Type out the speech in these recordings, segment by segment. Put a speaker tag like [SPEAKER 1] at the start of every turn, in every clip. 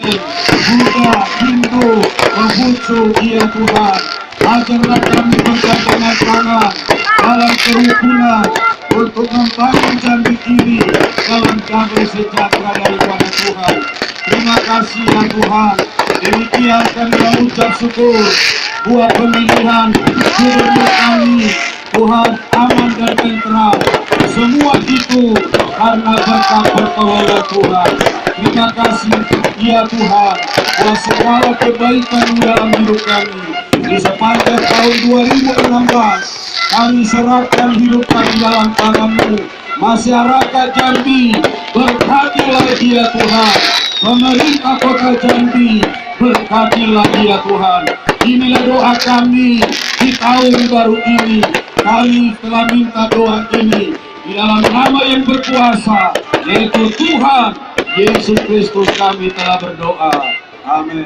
[SPEAKER 1] Kristen, Buddha, Hindu, Konghucu, ya Tuhan. Ajarlah kami bergandengan tangan dalam kerukunan untuk membangun Jambi ini dalam damai sejahtera daripada Tuhan. Terima kasih ya Tuhan. Demikian kami mengucap syukur buat pemilihan gubernur kami, Tuhan, aman dan tentram. Semua itu karena berkat pertolongan Tuhan. Terima kasih ya Tuhan buat segala kebaikan dalam hidup kami. Di sepanjang tahun 2016 kami serahkan hidup kami dalam tangan-Mu. Masyarakat Jambi berkati lagi ya Tuhan. Pemerintah Kota Jambi berkati lagi ya Tuhan. Inilah doa kami di tahun baru ini. Kami telah minta doa ini di dalam nama yang berkuasa, yaitu Tuhan Yesus Kristus kami telah berdoa. Amin.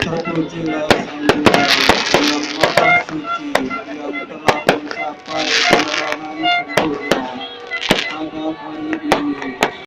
[SPEAKER 2] Terpujilah Sang Hyang yang Maha Suci, yang telah mencapai kemenangan sempurna pada hari ini.